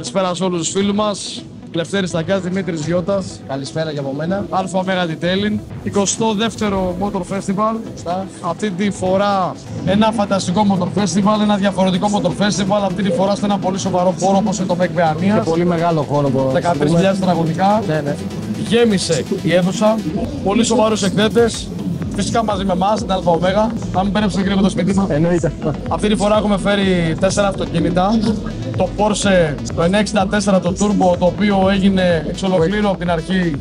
Καλησπέρα σε όλους τους φίλους μας. Λευτέρης Στακιάς, Δημήτρης Γιώτας. Καλησπέρα και από μένα. Αλφα Μέγα Detailing. 22ο Motor Festival. Αυτή τη φορά ένα φανταστικό Motor Festival, ένα διαφορετικό Motor Festival. Αυτή τη φορά σε ένα πολύ σοβαρό χώρο όπως είναι το ΜΕΚ Παιανίας. Και πολύ μεγάλο χώρο. 13.000 τετραγωνικά. Ναι. Γέμισε η αίθουσα. Πολύ σοβαρούς εκθέτες. Φυσικά μαζί με εμάς, την ΑΟ. Θα μην πέρεψετε κύριε με το σπίτι μας. Εννοείται. Αυτή τη φορά έχουμε φέρει 4 αυτοκίνητα. Το Porsche, το 964 το Turbo, το οποίο έγινε εξ ολοκλήρου από την αρχή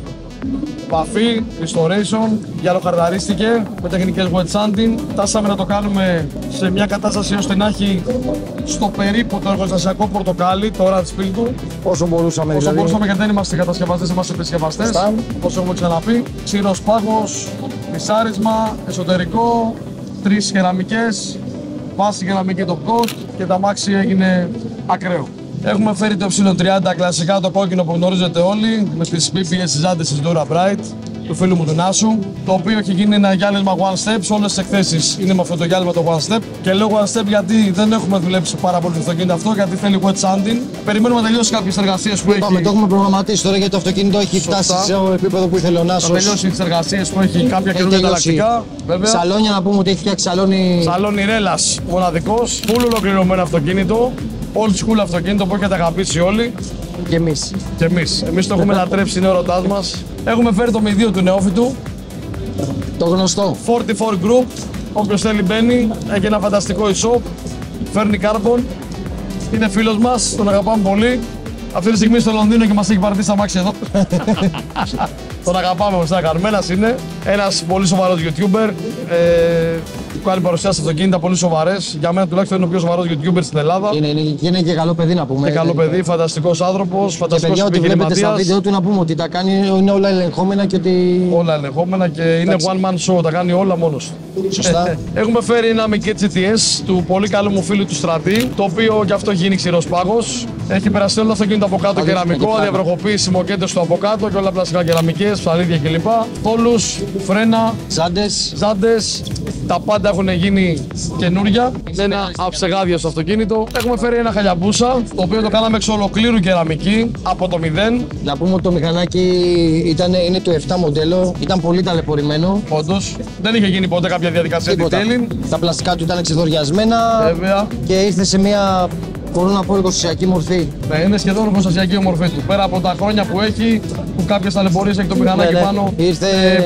επαφή, restoration, γυαλοχαρταρίστηκε με τεχνικές wet sanding. Φτάσαμε να το κάνουμε σε μια κατάσταση ώστε να έχει στο περίπου το εργοστασιακό πορτοκάλι, το orange peel του. Όσο μπορούσαμε Όσο δηλαδή. μπορούσαμε γιατί δεν είμαστε κατασκευαστές, είμαστε επισκευαστές. Όπως έχουμε ξαναπεί. Ξηρός πάγος, μισάρισμα, εσωτερικό, 3 κεραμικές, βάση κεραμική το coat και τα μάξι έγινε ακραίο. Έχουμε φέρει το Y30 κλασικά το κόκκινο που γνωρίζετε όλοι με τις PPS ζάντες της Dura Bright του φίλου μου του Νάσου, το οποίο έχει γίνει ένα γυάλισμα one step. Σε όλες τις εκθέσεις είναι με αυτό το γυάλισμα το one step. Και λέω one step γιατί δεν έχουμε δουλέψει πάρα πολύ το αυτοκίνητο αυτό, γιατί θέλει wet sanding. Περιμένουμε να τελειώσει κάποιες εργασίες που έχει. Το έχουμε προγραμματίσει τώρα γιατί το αυτοκίνητο έχει φτάσει σε επίπεδο που ήθελε ο Νάσος. Θα τελειώσει τις εργασίες που έχει κάποια καινούργια ανταλλακτικά. Σαλόνια, να πούμε ότι έχει φτιάξει σαλόνι. Σαλόνι ρέλας μοναδικός, full ολοκληρωμένο αυτοκίνητο. Old school αυτοκίνητο που έχετε αγαπήσει όλοι. Και εμείς. Και εμείς. Εμείς το έχουμε λατρέψει, είναι ο ερωτάς μας. Έχουμε φέρει το μηδίο του νεόφυτου. Το γνωστό. 44 Group. Όποιος θέλει μπαίνει. Έχει ένα φανταστικό e-shop. Φέρνει carbon. Είναι φίλος μας, τον αγαπάμε πολύ. Αυτή τη στιγμή στο Λονδίνο και μας έχει βαρθεί στα μάξι εδώ. Τον αγαπάμε όμως, Καρμένας είναι. Ένας πολύ σοβαρός YouTuber. Που κάνει παρουσιάσεις αυτοκίνητα πολύ σοβαρές. Για μένα τουλάχιστον είναι ο πιο σοβαρός YouTuber στην Ελλάδα. Είναι και καλό παιδί να πούμε. Είναι καλό παιδί, φανταστικός άνθρωπος, φανταστικός επιχειρηματίας. Ό,τι βλέπετε στα βίντεο του να πούμε ότι τα κάνει, είναι όλα ελεγχόμενα και ότι. Όλα ελεγχόμενα και είναι one man show, τα κάνει όλα μόνος. Σωστά. Έχουμε φέρει ένα Miket GTS του πολύ καλού μου φίλου του Στρατή, το οποίο γι' αυτό έχει γίνει ξηρός πάγος. Έχει περάσει όλο το αυτοκίνητο από κάτω κεραμικό, αδιαβροχοποίηση, μοκέτες του από κάτω και όλα πλαστικά κεραμικές, ψαλίδια κλπ. Τόλους, φρένα, ζάντες, τα πάντα έχουν γίνει καινούρια. Είναι ένα αψεγάδιο στο αυτοκίνητο. Έχουμε φέρει ένα Hayabusa, το οποίο το κάναμε εξ ολοκλήρου κεραμική από το 0. Να πούμε ότι το μηχανάκι είναι του 7 μοντέλο, ήταν πολύ ταλαιπωρημένο. Όντως, δεν είχε γίνει ποτέ κάποια διαδικασία detailing. Τα πλαστικά του ήταν εξεδοριασμένα. Βέβαια. Και ήρθε σε μια, μπορώ να πω, εργοστασιακή μορφή. Ναι, είναι σχεδόν εργοστασιακή μορφή του. Πέρα από τα χρόνια που έχει, που κάποιες ταλαιπωρίες έχει το μηχανάκι πάνω,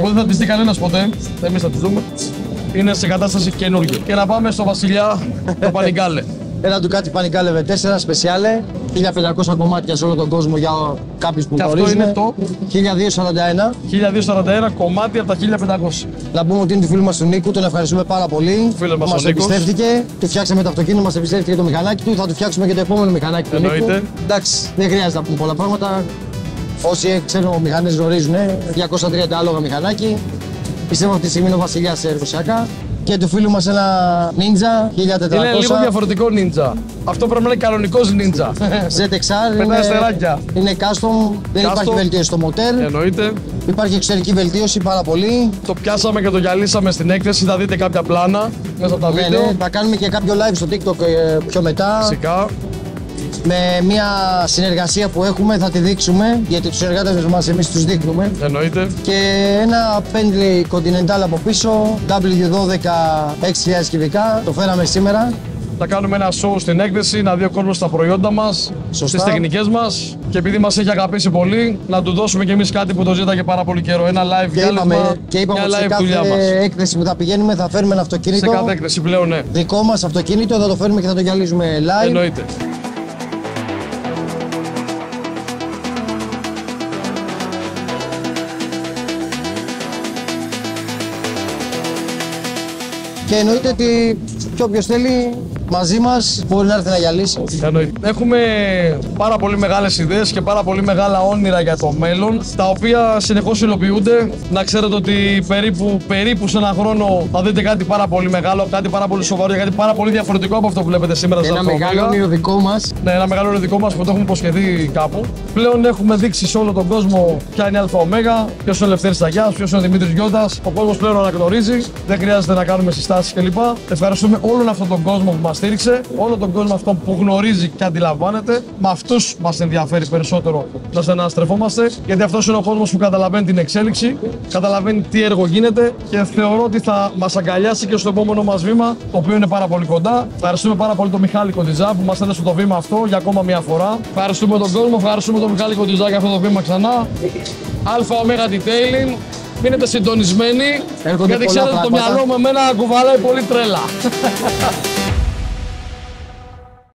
που δεν θα τις δει κανένας ποτέ. Εμείς θα τις δούμε. Είναι σε κατάσταση καινούργια. Και να πάμε στο Βασιλιά, το Πανιγκάλε. Ένα Ducati Panigale V4 Speciale, 1500 κομμάτια σε όλο τον κόσμο για κάποιους που γνωρίζουν. Αυτό είναι το 1241. 1241 κομμάτια από τα 1500. Να πούμε ότι είναι του φίλου μας του Νίκου, τον ευχαριστούμε πάρα πολύ. Φίλος μας μας ο Νίκος. εμπιστεύτηκε, του φτιάξαμε το αυτοκίνητο, μας εμπιστεύτηκε το μηχανάκι του, θα του φτιάξουμε και το επόμενο μηχανάκι του Νίκου. Εντάξει, δεν χρειάζεται να πούμε πολλά πράγματα. Όσοι ξέρουν μηχανές γνωρίζουν, 230 άλογα μηχανάκι. Πιστεύω αυτή τη στιγμή είναι ο βασιλιάς σε εργοσιακά. Και του φίλου μας ένα Ninja 1400. Είναι λίγο διαφορετικό Ninja. Αυτό πρέπει να είναι κανονικός Ninja. ZXR Πετάει στεράκια. Είναι custom, δεν υπάρχει βελτίωση στο μοτέρ. Εννοείται. Υπάρχει εξωτερική βελτίωση πάρα πολύ. Το πιάσαμε και το γυαλίσαμε στην έκθεση, θα δείτε κάποια πλάνα μέσα από τα βίντεο. Ναι, θα κάνουμε και κάποιο live στο TikTok πιο μετά. Φυσικά. Με μια συνεργασία που έχουμε θα τη δείξουμε, γιατί τους συνεργάτες μας εμείς τους δείχνουμε. Εννοείται. Και ένα Bentley Continental από πίσω, W12 6000 κυβικά, το φέραμε σήμερα. Θα κάνουμε ένα show στην έκθεση, να δει ο κόσμος τα προϊόντα μας, τις τεχνικές μας. Και επειδή μας έχει αγαπήσει πολύ, να του δώσουμε κι εμείς κάτι που το ζήταγε πάρα πολύ καιρό. Ένα live διάλειμμα, και είπαμε ότι σε δουλειά μας. κάθε έκθεση που θα πηγαίνουμε θα φέρουμε ένα αυτοκίνητο. Σε κάθε έκθεση πλέον, ναι. Δικό μας αυτοκίνητο, θα το φέρουμε και θα το γυαλίζουμε live. Εννοείται. Και εννοείται ότι και όποιος θέλει μαζί μας μπορεί να έρθει να γυαλίσει. Έχουμε πάρα πολύ μεγάλες ιδέες και πάρα πολύ μεγάλα όνειρα για το μέλλον, τα οποία συνεχώς υλοποιούνται. Να ξέρετε ότι περίπου σε ένα χρόνο θα δείτε κάτι πάρα πολύ μεγάλο, κάτι πάρα πολύ σοβαρό, κάτι πάρα πολύ διαφορετικό από αυτό που βλέπετε σήμερα στην Ένα μεγάλο όνειρο δικό μας. Ναι, ένα μεγάλο όνειρο δικό μας που το έχουμε υποσχεθεί κάπου. Πλέον έχουμε δείξει σε όλο τον κόσμο ποια είναι η ΑΟ, ποιος είναι ο Λευτέρης Στακιάς, ποιος είναι ο Δημήτρης Γιώτας. Ο κόσμος πλέον αναγνωρίζει, δεν χρειάζεται να κάνουμε συστάσεις κλπ. Ευχαριστούμε όλον αυτόν τον κόσμο που μας στήριξε, όλο τον κόσμο αυτό που γνωρίζει και αντιλαμβάνεται. Με αυτούς μας ενδιαφέρει περισσότερο να συναναστρεφόμαστε, γιατί αυτός είναι ο κόσμος που καταλαβαίνει την εξέλιξη, καταλαβαίνει τι έργο γίνεται και θεωρώ ότι θα μας αγκαλιάσει και στο επόμενο μας βήμα, το οποίο είναι πάρα πολύ κοντά. Ευχαριστούμε πάρα πολύ τον Μιχάλη Κοντιζά που μας έδωσε το βήμα αυτό για ακόμα μια φορά. Ευχαριστούμε τον κόσμο, ευχαριστούμε τον Μιχάλη Κοντιζά για αυτό το βήμα ξανά. ΑΟ Detailing. Μείνετε συντονισμένοι, γιατί ξέρετε το μυαλό μου εμένα κουβαλάει πολύ τρέλα.